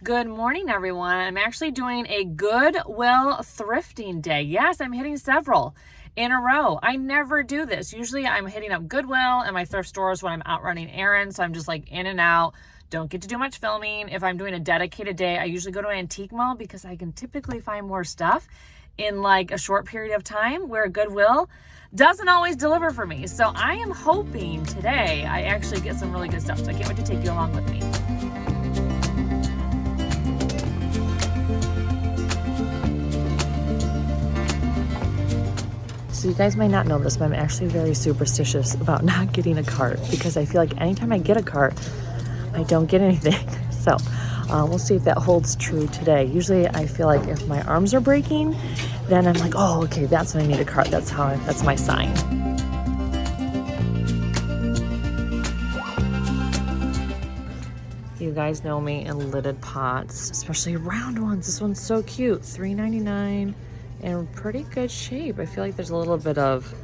Good morning, everyone. I'm actually doing a Goodwill thrifting day. Yes, I'm hitting several in a row. I never do this. Usually I'm hitting up Goodwill and my thrift stores when I'm out running errands. So I'm just like in and out. Don't get to do much filming. If I'm doing a dedicated day, I usually go to an antique mall because I can typically find more stuff in like a short period of time, where Goodwill doesn't always deliver for me. So I am hoping today I actually get some really good stuff. So I can't wait to take you along with me. So you guys might not know this, but I'm actually very superstitious about not getting a cart because I feel like anytime I get a cart, I don't get anything. So we'll see if that holds true today. Usually I feel like if my arms are breaking, then I'm like, oh, okay, that's when I need a cart. That's my sign. You guys know me in lidded pots, especially round ones. This one's so cute, $3.99. In pretty good shape. I feel like there's a little bit of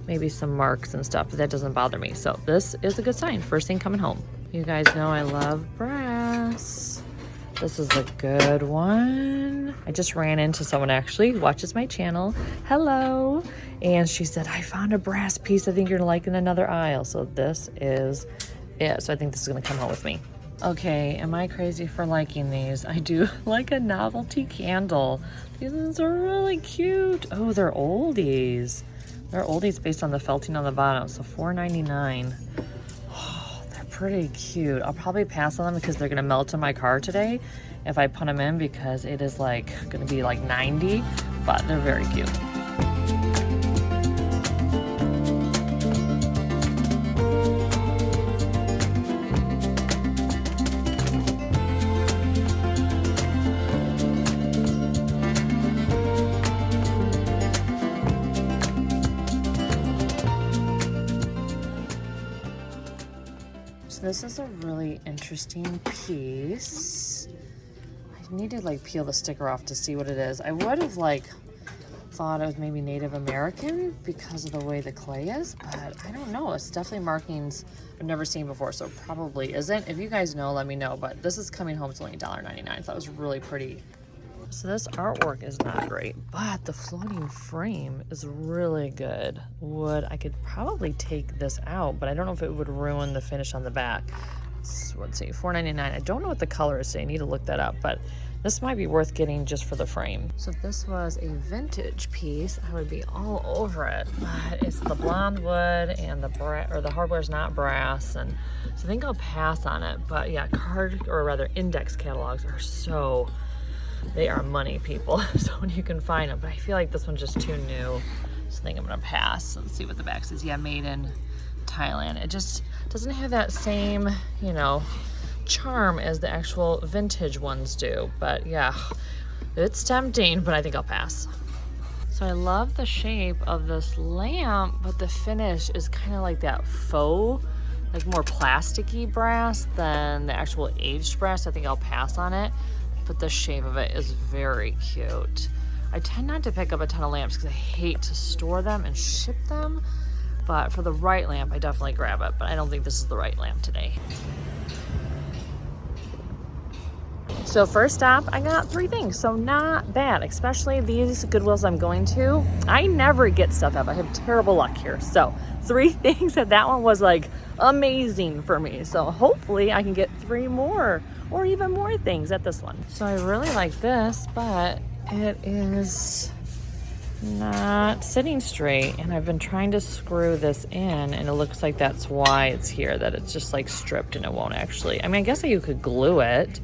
maybe some marks and stuff, but that doesn't bother me. So this is a good sign. First thing coming home. You guys know I love brass. This is a good one. I just ran into someone actually who watches my channel. Hello. And she said, I found a brass piece I think you're gonna like in another aisle. So this is it. So I think this is gonna come home with me. Okay, am I crazy for liking these? I do like a novelty candle. These ones are really cute. Oh, they're oldies. They're oldies based on the felting on the bottom. So $4.99. Oh, they're pretty cute. I'll probably pass on them because they're gonna melt in my car today if I put them in, because it is like gonna be like 90, but they're very cute. This is a really interesting piece. I need to like peel the sticker off to see what it is. I would have like thought it was maybe Native American because of the way the clay is, but I don't know. It's definitely markings I've never seen before, so it probably isn't. If you guys know, let me know, but this is coming home. It's only $1.99. I thought it was really pretty. So this artwork is not great, but the floating frame is really good. I could probably take this out, but I don't know if it would ruin the finish on the back. Let's see, $4.99. I don't know what the color is, so I need to look that up, but this might be worth getting just for the frame. So if this was a vintage piece, I would be all over it, but it's the blonde wood and the hardware is not brass, and so I think I'll pass on it. But yeah, index catalogs are they are money, people. So when you can find them, but I feel like this one's just too new. So I think I'm gonna pass. Let's see what the back says. Yeah, made in Thailand. It just doesn't have that same, charm as the actual vintage ones do. But yeah, it's tempting, but I think I'll pass. So I love the shape of this lamp, but the finish is kind of like that faux, like more plasticky brass than the actual aged brass. I think I'll pass on it. But the shape of it is very cute. I tend not to pick up a ton of lamps because I hate to store them and ship them, but for the right lamp I definitely grab it, but I don't think this is the right lamp today. So first off, I got 3 things, so not bad, especially these Goodwills I'm going to. I never get stuff up. I have terrible luck here. So 3 things, and that one was like amazing for me. So hopefully I can get 3 more or even more things at this one. So I really like this, but it is not sitting straight, and I've been trying to screw this in, and it looks like that's why it's here, that it's just like stripped and it won't actually. I mean, I guess you could glue it,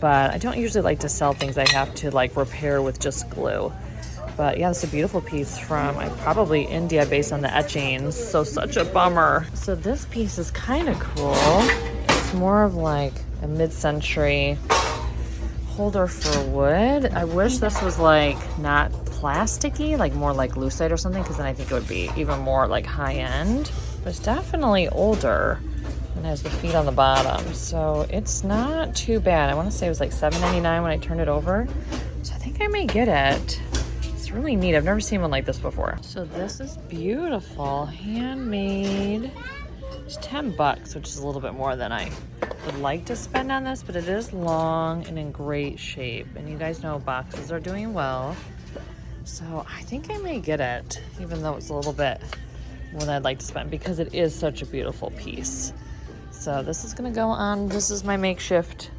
but I don't usually like to sell things I have to like repair with just glue. But yeah, it's a beautiful piece from probably India based on the etchings, so such a bummer. So this piece is kind of cool. It's more of like a mid-century holder for wood. I wish this was like not plasticky, like more like lucite or something, because then I think it would be even more like high-end. But it's definitely older and has the feet on the bottom, so it's not too bad. I want to say it was like $7.99 when I turned it over, so I think I may get it. It's really neat. I've never seen one like this before. So this is beautiful, handmade. It's $10, which is a little bit more than I would like to spend on this, but it is long and in great shape. And you guys know boxes are doing well. So I think I may get it, even though it's a little bit more than I'd like to spend, because it is such a beautiful piece. So this is gonna go on, this is my makeshift,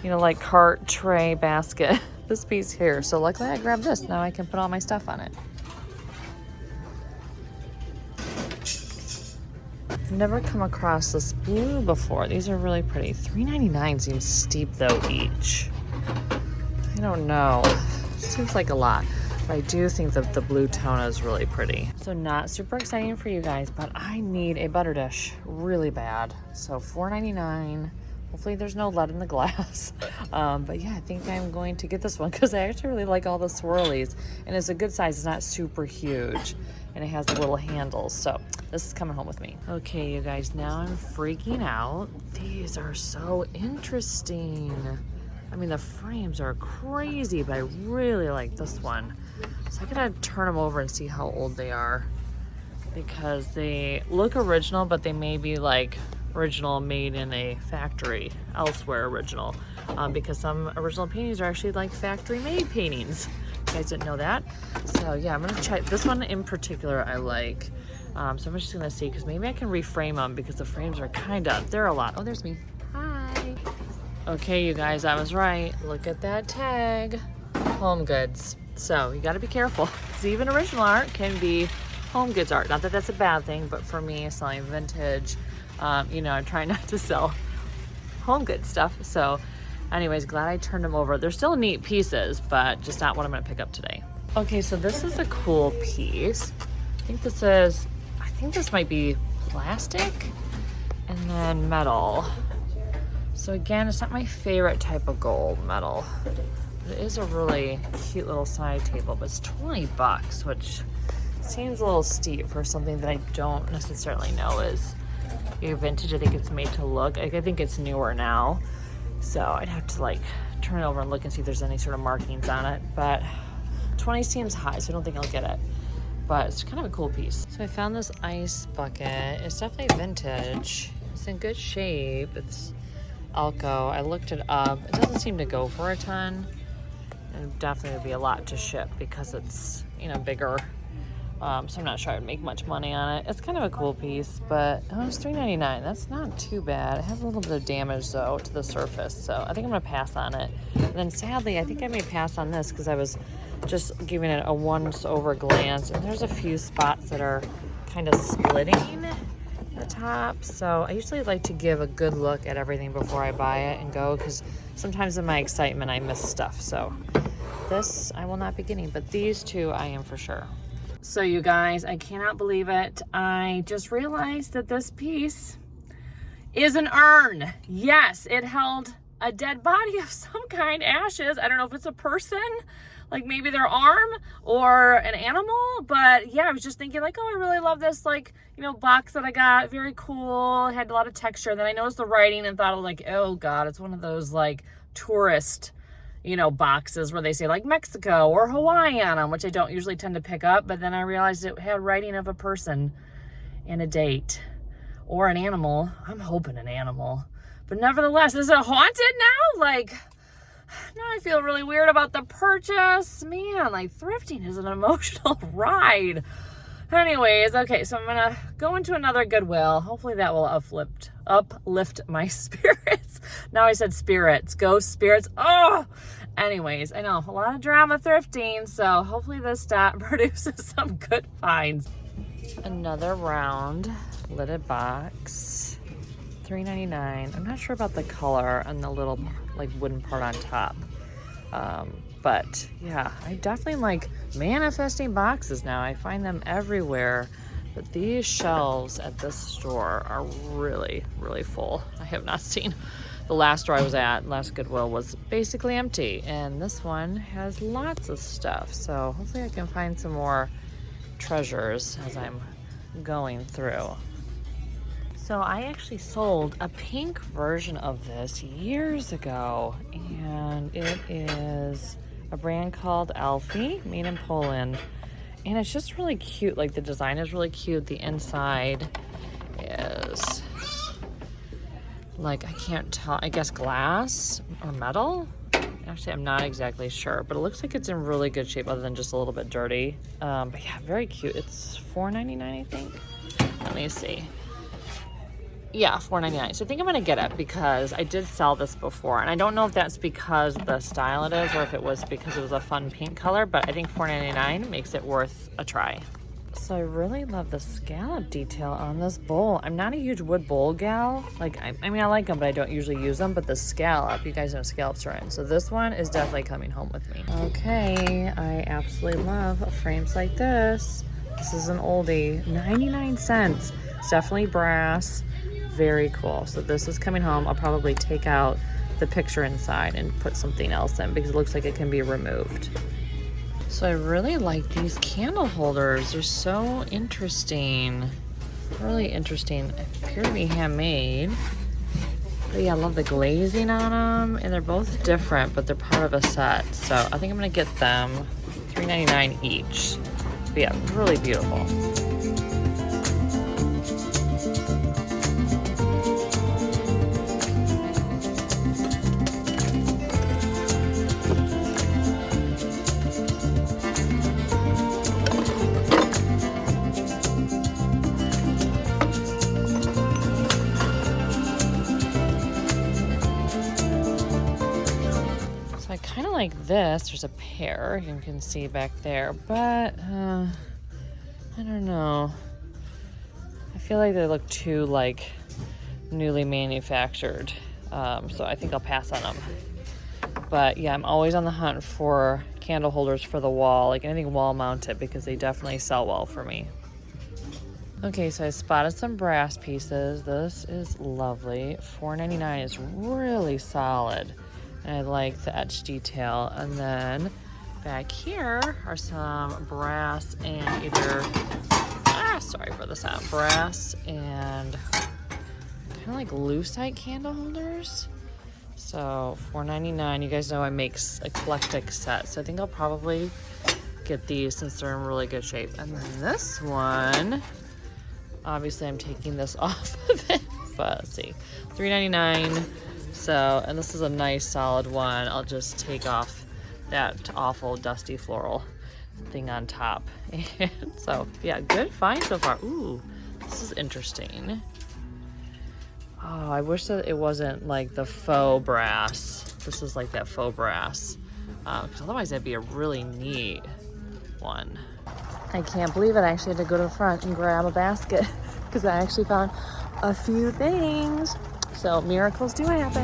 you know, like cart, tray, basket, this piece here. So luckily I grabbed this. Now I can put all my stuff on it. I've never come across this blue before. These are really pretty. $3.99 seems steep though each. I don't know. Seems like a lot. But I do think that the blue tone is really pretty. So not super exciting for you guys, but I need a butter dish really bad. So $4.99. Hopefully there's no lead in the glass. But yeah, I think I'm going to get this one because I actually really like all the swirlies. And it's a good size. It's not super huge. And it has the little handles. So this is coming home with me. Okay, you guys, now I'm freaking out. These are so interesting. I mean, the frames are crazy, but I really like this one. So I gotta turn them over and see how old they are, because they look original, but they may be like original made in a factory elsewhere original, because some original paintings are actually like factory made paintings. You guys didn't know that? So yeah, I'm gonna try this one in particular. I like, so I'm just gonna see, because maybe I can reframe them, because the frames are they're a lot. Oh, there's me. Hi. Okay, you guys, I was right. Look at that tag. Home goods. So you got to be careful, because even original art can be home goods art. Not that that's a bad thing, but for me, selling vintage, you know, I'm trying not to sell home goods stuff. So anyways, glad I turned them over. They're still neat pieces, but just not what I'm going to pick up today. Okay, so this is a cool piece. I think this might be plastic and then metal. So again, it's not my favorite type of gold metal. It is a really cute little side table, but it's $20, which seems a little steep for something that I don't necessarily know is vintage. I think it's made to look. I think it's newer now. So I'd have to like turn it over and look and see if there's any sort of markings on it. But 20 seems high, so I don't think I'll get it. But it's kind of a cool piece. So I found this ice bucket. It's definitely vintage. It's in good shape. It's Alco. I looked it up. It doesn't seem to go for a ton. It definitely would be a lot to ship because it's, you know, bigger. So I'm not sure I would make much money on it. It's kind of a cool piece, but oh, it's $3.99. That's not too bad. It has a little bit of damage though to the surface, so I think I'm gonna pass on it. And then sadly, I think I may pass on this because I was just giving it a once over glance, and there's a few spots that are kind of splitting the top. So I usually like to give a good look at everything before I buy it and go, because sometimes in my excitement I miss stuff. So this I will not be getting, but these two I am for sure. So you guys, I cannot believe it. I just realized that this piece is an urn. Yes, it held a dead body of some kind, ashes. I don't know if it's a person, like maybe their arm, or an animal, but yeah, I was just thinking like, oh, I really love this, like, you know, box that I got. Very cool. It had a lot of texture. Then I noticed the writing and thought, like, oh God, it's one of those like tourist, you know, boxes where they say like Mexico or Hawaii on them, which I don't usually tend to pick up. But then I realized it had writing of a person and a date or an animal. I'm hoping an animal, but nevertheless, is it haunted now? Like, now I feel really weird about the purchase. Man, like thrifting is an emotional ride. Anyways, okay, so I'm gonna go into another Goodwill. Hopefully that will uplift my spirits. Now I said spirits, ghost spirits. Oh, anyways, I know a lot of drama thrifting, so hopefully this produces some good finds. Another round lidded box, $3.99. I'm not sure about the color and the little like wooden part on top. But yeah, I definitely like manifesting boxes now. I find them everywhere. But these shelves at this store are really, really full. I have not seen the last store I was at, last Goodwill, was basically empty. And this one has lots of stuff. So hopefully I can find some more treasures as I'm going through. So I actually sold a pink version of this years ago. And it is a brand called Alfie, made in Poland. And it's just really cute. Like the design is really cute. The inside is like, I can't tell, I guess glass or metal. Actually, I'm not exactly sure, but it looks like it's in really good shape other than just a little bit dirty. But yeah, very cute. It's $4.99, I think. Let me see. Yeah, $4.99. So I think I'm gonna get it because I did sell this before, and I don't know if that's because the style it is or if it was because it was a fun pink color, but I think $4.99 makes it worth a try. So I really love the scallop detail on this bowl. I'm not a huge wood bowl gal. Like, I mean, I like them, but I don't usually use them. But the scallop, you guys know scallops are in. So this one is definitely coming home with me. Okay, I absolutely love frames like this. This is an oldie, 99 cents. It's definitely brass, very cool. So this is coming home. I'll probably take out the picture inside and put something else in because it looks like it can be removed. So I really like these candle holders. They're so interesting. Really interesting. They appear to be handmade. But yeah, I love the glazing on them. And they're both different, but they're part of a set. So I think I'm gonna get them $3.99 each. But yeah, really beautiful. Like this, there's a pair you can see back there, but I don't know. I feel like they look too like newly manufactured, so I think I'll pass on them. But yeah, I'm always on the hunt for candle holders for the wall, like anything wall mounted, because they definitely sell well for me. Okay, so I spotted some brass pieces. This is lovely. $4.99 is really solid. I like the etched detail. And then back here are some brass and either, sorry for the sound, brass and kind of like lucite candle holders. So $4.99. You guys know I make eclectic sets, so I think I'll probably get these since they're in really good shape. And then this one, obviously I'm taking this off of it, but let's see, $3.99. So, and this is a nice solid one. I'll just take off that awful dusty floral thing on top. And so, yeah, good find so far. Ooh, this is interesting. Oh, I wish that it wasn't like the faux brass. This is like that faux brass. Because otherwise that'd be a really neat one. I can't believe it. I actually had to go to the front and grab a basket because I actually found a few things. So miracles do happen.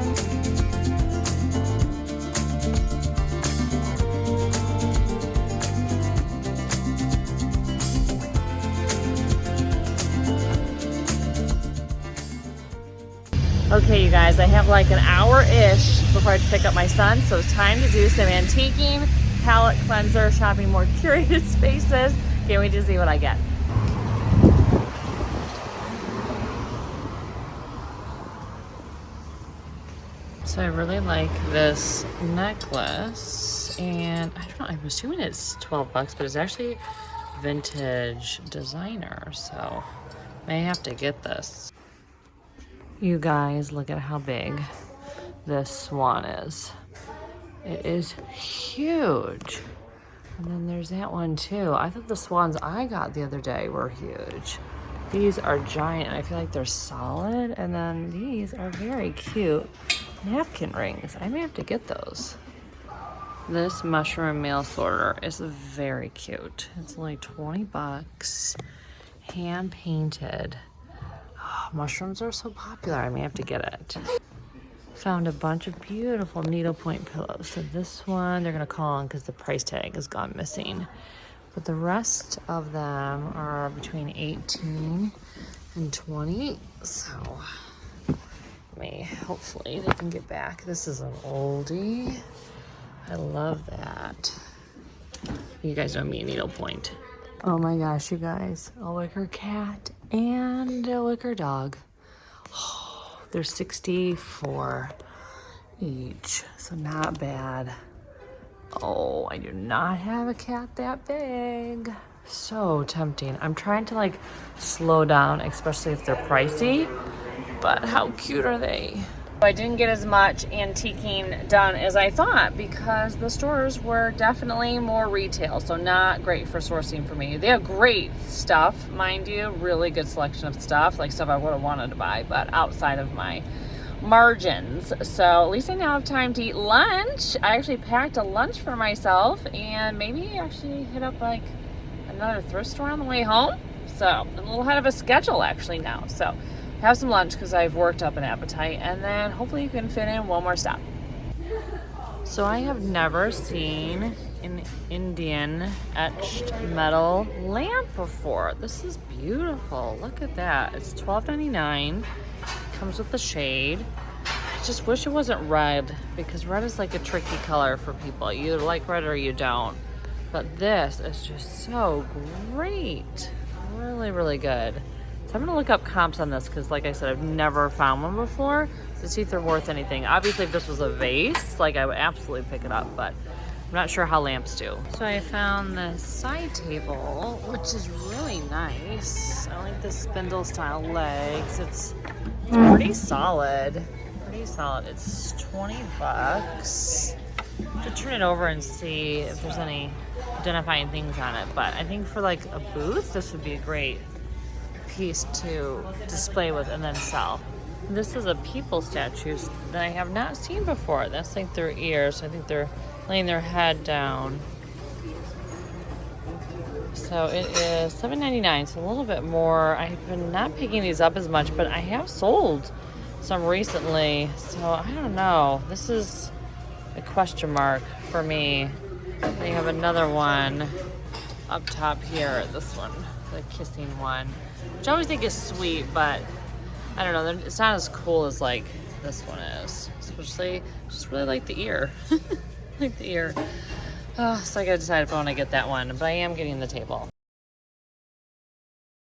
Okay, you guys, I have like an hour-ish before I have to pick up my son, so it's time to do some antiquing, palette cleanser, shopping more curated spaces. Can't wait to see what I get. So I really like this necklace, and I don't know, I'm assuming it's 12 bucks, but it's actually vintage designer, so may have to get this. You guys, look at how big this swan is. It is huge. And then there's that one too. I thought the swans I got the other day were huge. These are giant, and I feel like they're solid. And then these are very cute napkin rings. I may have to get those. This mushroom mail sorter is very cute. It's only 20 bucks, hand painted. Oh, mushrooms are so popular. I may have to get it. Found a bunch of beautiful needlepoint pillows. So this one they're gonna call on because the price tag has gone missing. But the rest of them are between 18 and 20. So hopefully they can get back. This is an oldie. I love that. You guys know me, needlepoint. Oh my gosh, you guys. A wicker cat and a wicker dog. Oh, they're 64 each, so not bad. Oh, I do not have a cat that big. So tempting. I'm trying to like slow down, especially if they're pricey. but how cute are they? I didn't get as much antiquing done as I thought because the stores were definitely more retail, so not great for sourcing for me. They have great stuff, mind you, really good selection of stuff, like stuff I would have wanted to buy, but outside of my margins. So at least I now have time to eat lunch. I actually packed a lunch for myself and maybe actually hit up like another thrift store on the way home. So I'm a little ahead of a schedule actually now. So have some lunch because I've worked up an appetite, and then hopefully you can fit in one more stop. So I have never seen an Indian etched metal lamp before. This is beautiful. Look at that. It's $12.99. Comes with the shade. I just wish it wasn't red because red is like a tricky color for people. You either like red or you don't. But this is just so great. Really, really good. So I'm gonna look up comps on this because like I said, I've never found one before to see if they're worth anything. Obviously if this was a vase, like I would absolutely pick it up, but I'm not sure how lamps do. So I found this side table, which is really nice. I like the spindle style legs. It's pretty solid. Pretty solid. It's 20 bucks. To turn it over and see if there's any identifying things on it, but I think for like a booth, this would be a great piece to display with and then sell. This is a people statue that I have not seen before. That's like their ears. I think they're laying their head down. So it is $7.99, so a little bit more. I've been not picking these up as much, but I have sold some recently, so I don't know. This is a question mark for me. They have another one up top here, this one, the kissing one, which I always think is sweet, but I don't know, it's not as cool as like this one is. Especially, just really like the ear. Like the ear. Oh, so I gotta decide if I want to get that one, but I am getting the table.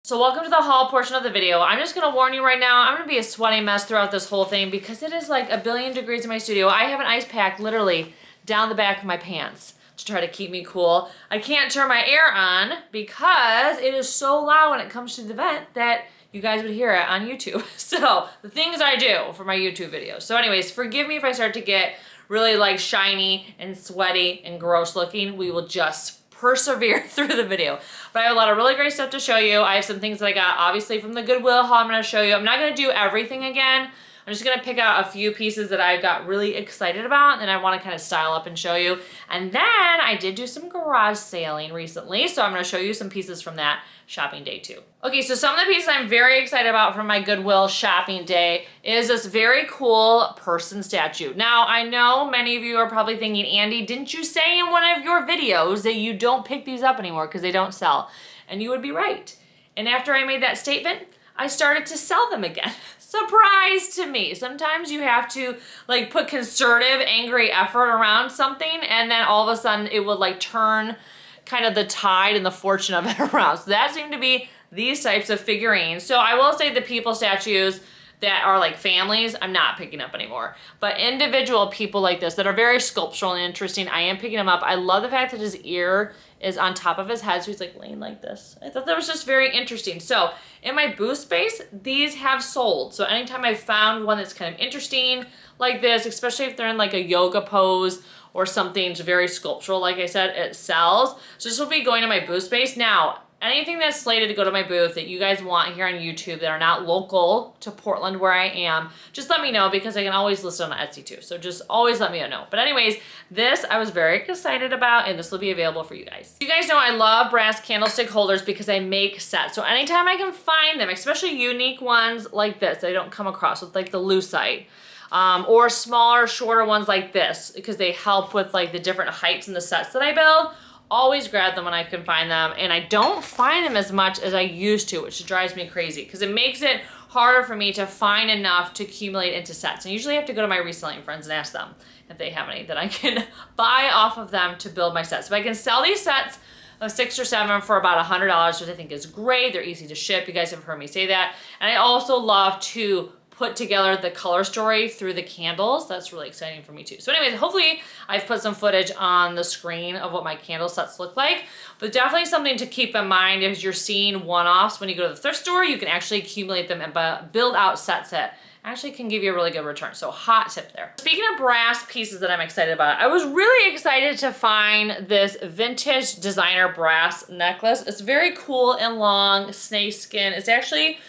So welcome to the haul portion of the video. I'm just gonna warn you right now, I'm gonna be a sweaty mess throughout this whole thing because it is like a billion degrees in my studio. I have an ice pack literally down the back of my pants to try to keep me cool. I can't turn my air on because it is so loud when it comes to the vent that you guys would hear it on YouTube. So the things I do for my YouTube videos. So anyways, forgive me if I start to get really like shiny and sweaty and gross looking. We will just persevere through the video. But I have a lot of really great stuff to show you. I have some things that I got obviously from the Goodwill haul I'm gonna show you. I'm not gonna do everything again. I'm just gonna pick out a few pieces that I got really excited about and then I wanna kind of style up and show you. And then I did do some garage sailing recently, so I'm gonna show you some pieces from that shopping day too. Okay, so some of the pieces I'm very excited about from my Goodwill shopping day is this very cool person statue. Now, I know many of you are probably thinking, Andi, didn't you say in one of your videos that you don't pick these up anymore because they don't sell? And you would be right. And after I made that statement, I started to sell them again. Surprise to me. Sometimes you have to like put concerted, angry effort around something and then all of a sudden it would like turn kind of the tide and the fortune of it around. So that seemed to be these types of figurines. So I will say the people statues that are like families, I'm not picking up anymore. But individual people like this that are very sculptural and interesting, I am picking them up. I love the fact that his ear is on top of his head, so he's like laying like this. I thought that was just very interesting. So in my booth space, these have sold. So anytime I found one that's kind of interesting like this, especially if they're in like a yoga pose or something very sculptural, like I said, it sells. So this will be going to my booth space. Now, anything that's slated to go to my booth that you guys want here on YouTube that are not local to Portland where I am, just let me know because I can always list it on Etsy too. So just always let me know. But anyways, this I was very excited about and this will be available for you guys. You guys know I love brass candlestick holders because I make sets. So anytime I can find them, especially unique ones like this that I don't come across with like the lucite, or smaller, shorter ones like this because they help with like the different heights in the sets that I build. Always grab them when I can find them, and I don't find them as much as I used to, which drives me crazy because it makes it harder for me to find enough to accumulate into sets. And usually I have to go to my reselling friends and ask them if they have any that I can buy off of them to build my sets. So I can sell these sets of 6 or 7 for about $100, which I think is great. They're easy to ship. You guys have heard me say that. And I also love to put together the color story through the candles. That's really exciting for me too. So anyways, hopefully I've put some footage on the screen of what my candle sets look like, but definitely something to keep in mind as you're seeing one-offs when you go to the thrift store, you can actually accumulate them and build out sets that actually can give you a really good return. So hot tip there. Speaking of brass pieces that I'm excited about, I was really excited to find this vintage designer brass necklace. It's very cool and long, snake skin. It's actually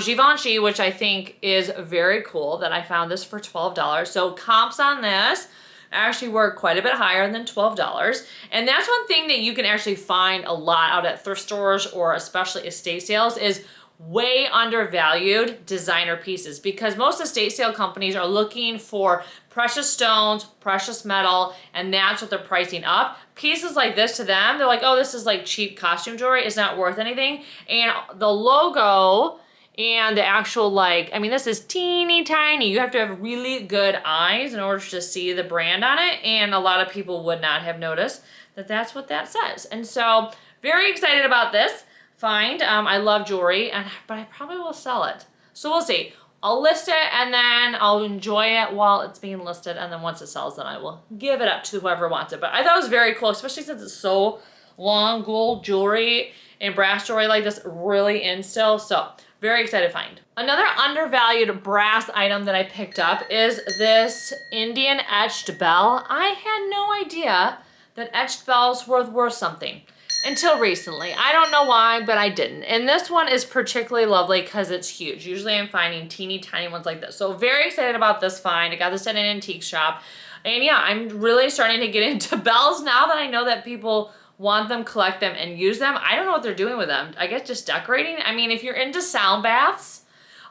Givenchy, which I think is very cool that I found this for $12. So comps on this actually were quite a bit higher than $12. And that's one thing that you can actually find a lot out at thrift stores or especially estate sales is way undervalued designer pieces, because most estate sale companies are looking for precious stones, precious metal, and that's what they're pricing up. Pieces like this to them, they're like, oh, this is like cheap costume jewelry. It's not worth anything. And the logo and the actual, like, I mean, this is teeny tiny. You have to have really good eyes in order to see the brand on it. And a lot of people would not have noticed that that's what that says. And so very excited about this find. I love jewelry, but I probably will sell it. So we'll see. I'll list it and then I'll enjoy it while it's being listed. And then once it sells, then I will give it up to whoever wants it. But I thought it was very cool, especially since it's so long, gold jewelry and brass jewelry like this really in still. So very excited to find. Another undervalued brass item that I picked up is this Indian etched bell. I had no idea that etched bells were worth something until recently. I don't know why, but I didn't. And this one is particularly lovely because it's huge. Usually I'm finding teeny tiny ones like this. So very excited about this find. I got this at an antique shop. And yeah, I'm really starting to get into bells now that I know that people want them, collect them, and use them. I don't know what they're doing with them. I guess just decorating. I mean, if you're into sound baths,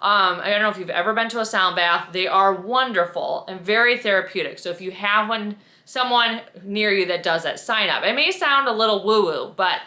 I don't know if you've ever been to a sound bath. They are wonderful and very therapeutic. So if you have someone near you that does that, sign up. It may sound a little woo-woo, but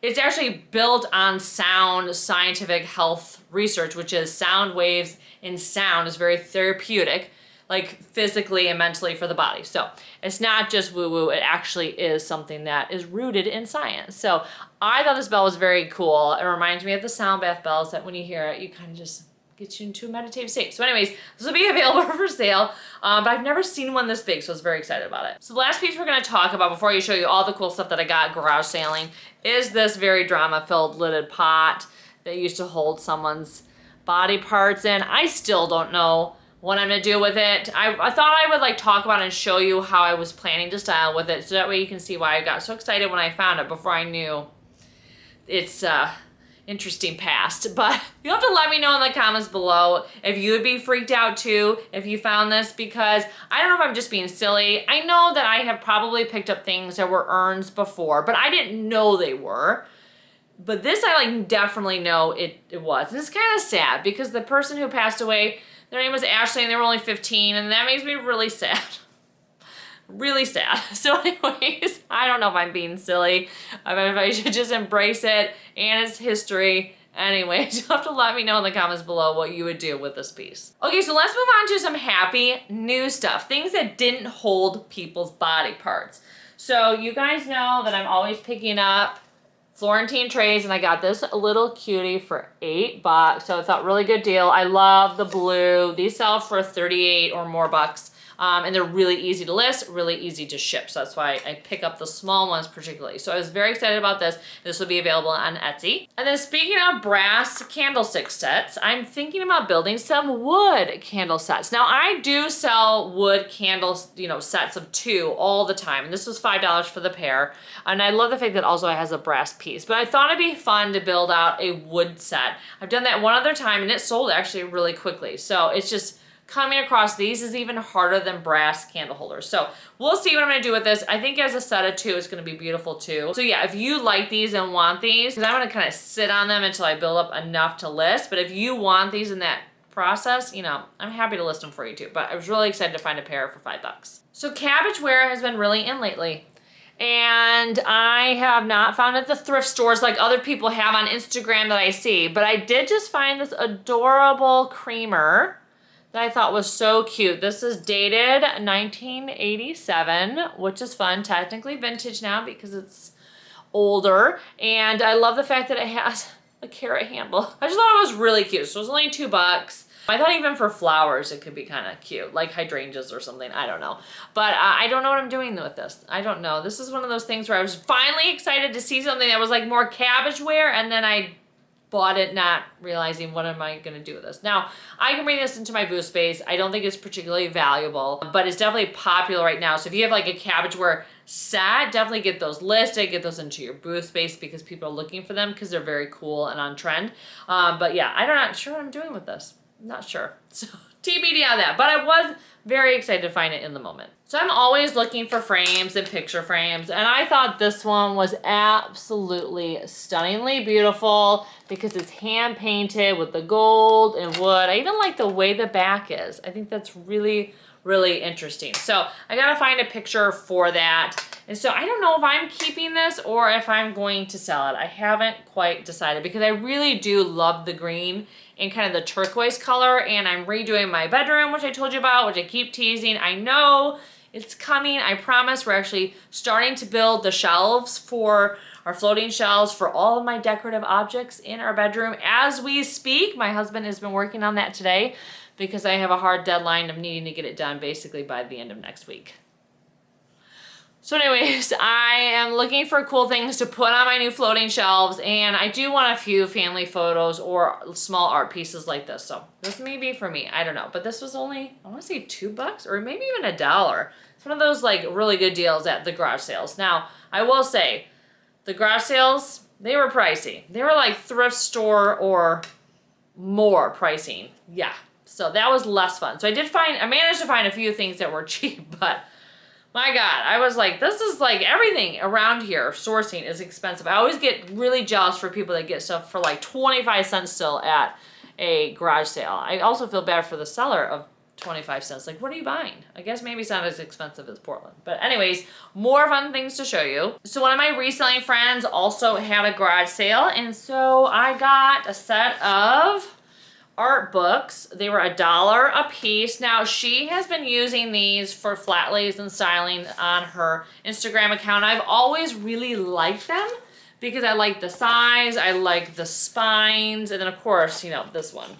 it's actually built on sound scientific health research, which is sound waves and sound is very therapeutic, like physically and mentally for the body. So it's not just woo-woo, it actually is something that is rooted in science. So I thought this bell was very cool. It reminds me of the sound bath bells that when you hear it, you kind of just get you into a meditative state. So anyways, this will be available for sale, but I've never seen one this big, so I was very excited about it. So the last piece we're gonna talk about before I show you all the cool stuff that I got garage sailing is this very drama-filled lidded pot that used to hold someone's body parts in. I still don't know what I'm gonna do with it. I thought I would like talk about it and show you how I was planning to style with it, so that way you can see why I got so excited when I found it before I knew its interesting past. But you'll have to let me know in the comments below if you would be freaked out too if you found this, because I don't know if I'm just being silly. I know that I have probably picked up things that were urns before, but I didn't know they were. But this I like definitely know it was. And it's kind of sad because the person who passed away, their name was Ashley and they were only 15, and that makes me really sad. Really sad. So anyways, I don't know if I'm being silly, if I should just embrace it and its history. Anyways, you'll have to let me know in the comments below what you would do with this piece. Okay, so let's move on to some happy new stuff. Things that didn't hold people's body parts. So you guys know that I'm always picking up Florentine trays, and I got this little cutie for $8. So it's a really good deal. I love the blue. These sell for 38 or more bucks. And they're really easy to list, really easy to ship. So that's why I pick up the small ones particularly. So I was very excited about this. This will be available on Etsy. And then speaking of brass candlestick sets, I'm thinking about building some wood candle sets. Now I do sell wood candles, sets of 2 all the time. And this was $5 for the pair. And I love the fact that also it has a brass piece. But I thought it'd be fun to build out a wood set. I've done that one other time and it sold actually really quickly. So it's just coming across these is even harder than brass candle holders. So we'll see what I'm gonna do with this. I think as a set of 2, it's gonna be beautiful too. So yeah, if you like these and want these, because I'm gonna kind of sit on them until I build up enough to list, but if you want these in that process, I'm happy to list them for you too. But I was really excited to find a pair for $5. So cabbageware has been really in lately. And I have not found it at the thrift stores like other people have on Instagram that I see, but I did just find this adorable creamer that I thought was so cute. This is dated 1987, which is fun. Technically vintage now because it's older. And I love the fact that it has a carrot handle. I just thought it was really cute. So it was only $2. I thought even for flowers it could be kind of cute, like hydrangeas or something. I don't know. But I don't know what I'm doing with this. I don't know. This is one of those things where I was finally excited to see something that was like more cabbageware, and then I bought it not realizing what am I going to do with this. Now, I can bring this into my booth space. I don't think it's particularly valuable, but it's definitely popular right now. So if you have like a cabbageware set, definitely get those listed, get those into your booth space because people are looking for them because they're very cool and on trend. But yeah, I'm not sure what I'm doing with this. I'm not sure. So TBD on that, but I was very excited to find it in the moment. So I'm always looking for frames and picture frames, and I thought this one was absolutely stunningly beautiful because it's hand painted with the gold and wood. I even like the way the back is. I think that's really, really interesting. So I gotta find a picture for that. And so I don't know if I'm keeping this or if I'm going to sell it. I haven't quite decided because I really do love the green and kind of the turquoise color, and I'm redoing my bedroom, which I told you about, which I keep teasing. I know it's coming, I promise. We're actually starting to build the shelves for our floating shelves for all of my decorative objects in our bedroom as we speak. My husband has been working on that today because I have a hard deadline of needing to get it done basically by the end of next week. So anyways, I am looking for cool things to put on my new floating shelves, and I do want a few family photos or small art pieces like this. So this may be for me, I don't know. But this was only, I wanna say $2 or maybe even $1. It's one of those like really good deals at the garage sales. Now, I will say, the garage sales, they were pricey. They were like thrift store or more pricing. Yeah, so that was less fun. So I managed to find a few things that were cheap, but my God, I was like, this is like everything around here. Sourcing is expensive. I always get really jealous for people that get stuff for like 25 cents still at a garage sale. I also feel bad for the seller of 25 cents. Like, what are you buying? I guess maybe it's not as expensive as Portland. But anyways, more fun things to show you. So one of my reselling friends also had a garage sale, and so I got a set of art books. They were $1 a piece. Now she has been using these for flat lays and styling on her Instagram account. I've always really liked them because I like the size, I like the spines, and then of course, you know, this one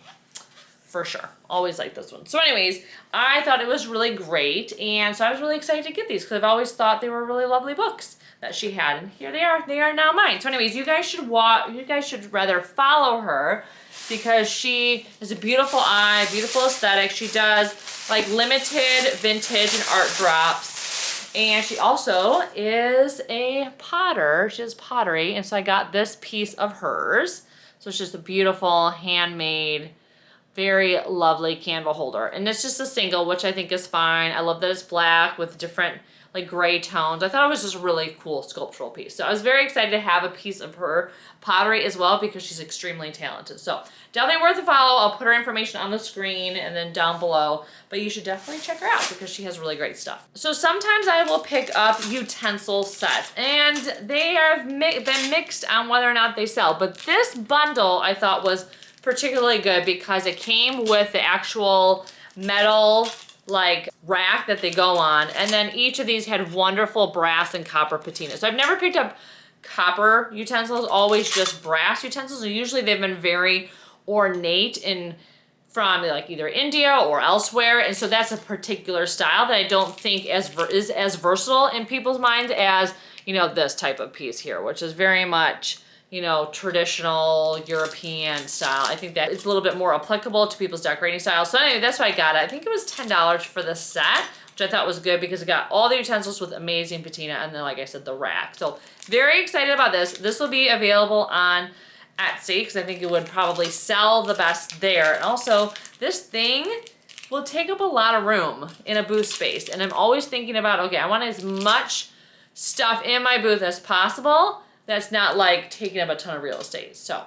for sure. Always like this one. So anyways, I thought it was really great, and so I was really excited to get these because I've always thought they were really lovely books that she had, and here they are. They are now mine. So anyways, you guys should rather follow her because she has a beautiful eye, beautiful aesthetic. She does like limited vintage and art drops. And she also is a potter. She does pottery. And so I got this piece of hers. So it's just a beautiful handmade, very lovely candle holder. And it's just a single, which I think is fine. I love that it's black with different like gray tones. I thought it was just a really cool sculptural piece. So I was very excited to have a piece of her pottery as well because she's extremely talented. So definitely worth a follow. I'll put her information on the screen and then down below, but you should definitely check her out because she has really great stuff. So sometimes I will pick up utensil sets, and they have been mixed on whether or not they sell, but this bundle I thought was particularly good because it came with the actual metal like rack that they go on, and then each of these had wonderful brass and copper patina. So I've never picked up copper utensils, always just brass utensils, and usually they've been very ornate and from like either India or elsewhere, and so that's a particular style that I don't think is as versatile in people's minds as, you know, this type of piece here, which is very much, you know, traditional European style. I think that it's a little bit more applicable to people's decorating style. So anyway, that's why I got it. I think it was $10 for the set, which I thought was good because it got all the utensils with amazing patina, and then, like I said, the rack. So very excited about this. This will be available on Etsy because I think it would probably sell the best there. And also, this thing will take up a lot of room in a booth space. And I'm always thinking about, okay, I want as much stuff in my booth as possible that's not like taking up a ton of real estate. So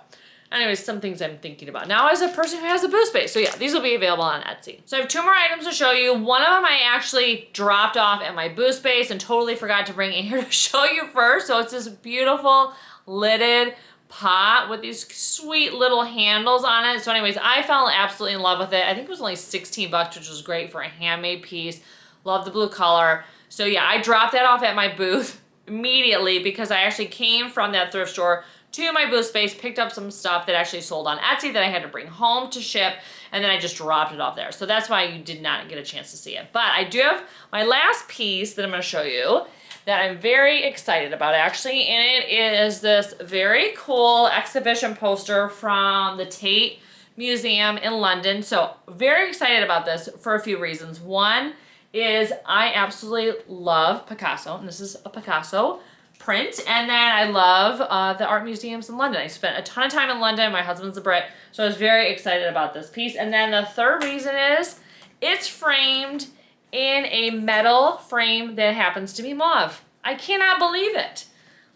anyways, some things I'm thinking about now as a person who has a booth space. So yeah, these will be available on Etsy. So I have 2 more items to show you. One of them I actually dropped off at my booth space and totally forgot to bring in here to show you first. So it's this beautiful lidded pot with these sweet little handles on it. So anyways, I fell absolutely in love with it. I think it was only 16 bucks, which was great for a handmade piece. Love the blue color. So yeah, I dropped that off at my booth immediately because I actually came from that thrift store to my booth space, picked up some stuff that actually sold on Etsy that I had to bring home to ship, and then I just dropped it off there. So that's why you did not get a chance to see it. But I do have my last piece that I'm going to show you. that I'm very excited about actually, and it is this very cool exhibition poster from the Tate Museum in London. So very excited about this for a few reasons. One is I absolutely love Picasso, and this is a Picasso print, and then I love the art museums in London. I spent a ton of time in London. My husband's a Brit, so I was very excited about this piece. And then the third reason is it's framed in a metal frame that happens to be mauve. I cannot believe it.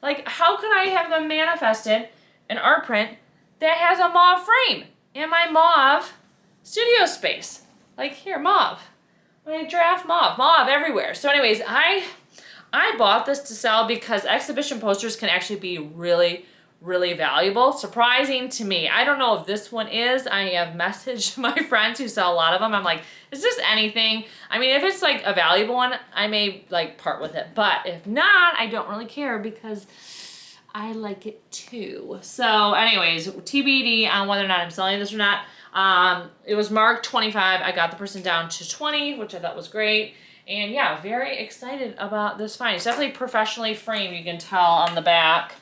Like, how could I have them manifested an art print that has a mauve frame in my mauve studio space? Like, here, mauve. My giraffe mauve everywhere. So anyways, I bought this to sell because exhibition posters can actually be really, really valuable. Surprising to me. I don't know if this one is. I have messaged my friends who sell a lot of them. I'm like, is this anything? I mean, if it's like a valuable one, I may like part with it. But if not, I don't really care because I like it too. So anyways, TBD on whether or not I'm selling this or not. It was marked 25. I got the person down to 20, which I thought was great. And yeah, very excited about this find. It's definitely professionally framed, you can tell on the back.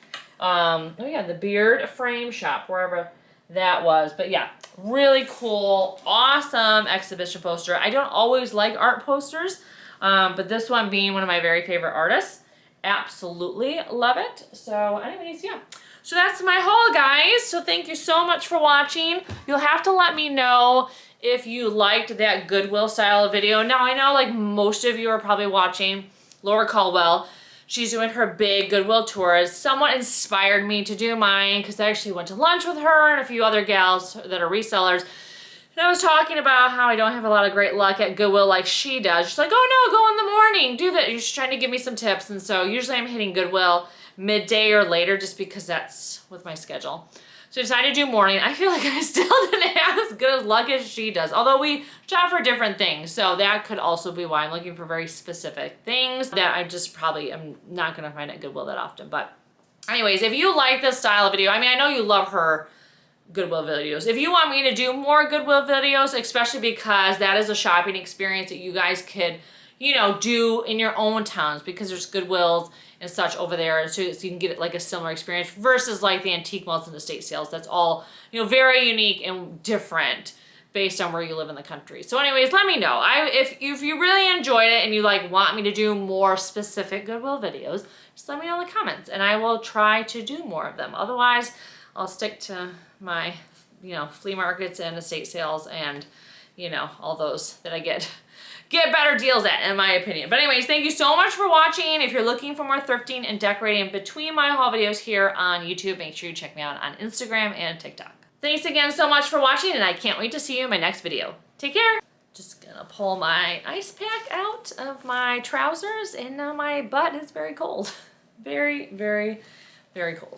Oh yeah, the Beard Frame Shop, wherever that was. But yeah, really cool, awesome exhibition poster. I don't always like art posters, but this one being one of my very favorite artists, absolutely love it. So anyways, yeah. So that's my haul, guys. So thank you so much for watching. You'll have to let me know if you liked that Goodwill style video. Now, I know like most of you are probably watching Laura Caldwell. She's doing her big Goodwill tours. Someone inspired me to do mine because I actually went to lunch with her and a few other gals that are resellers. And I was talking about how I don't have a lot of great luck at Goodwill like she does. She's like, oh no, go in the morning, do that. She's trying to give me some tips. And so usually I'm hitting Goodwill midday or later just because that's with my schedule. So I decided to do morning. I feel like I still didn't have as good as luck as she does. Although we shop for different things. So that could also be why I'm looking for very specific things that I just probably am not going to find at Goodwill that often. But anyways, if you like this style of video, I mean, I know you love her Goodwill videos. If you want me to do more Goodwill videos, especially because that is a shopping experience that you guys could, you know, do in your own towns because there's Goodwills and such over there, and so you can get like a similar experience versus like the antique malls and estate sales. That's all, you know, very unique and different based on where you live in the country. So anyways, let me know. If you really enjoyed it and you like want me to do more specific Goodwill videos, just let me know in the comments and I will try to do more of them. Otherwise, I'll stick to my, you know, flea markets and estate sales and, you know, all those that I get better deals at, in my opinion. But anyways, thank you so much for watching. If you're looking for more thrifting and decorating between my haul videos here on YouTube, make sure you check me out on Instagram and TikTok. Thanks again so much for watching, and I can't wait to see you in my next video. Take care. Just gonna pull my ice pack out of my trousers, and now my butt is very cold. Very, very, very cold.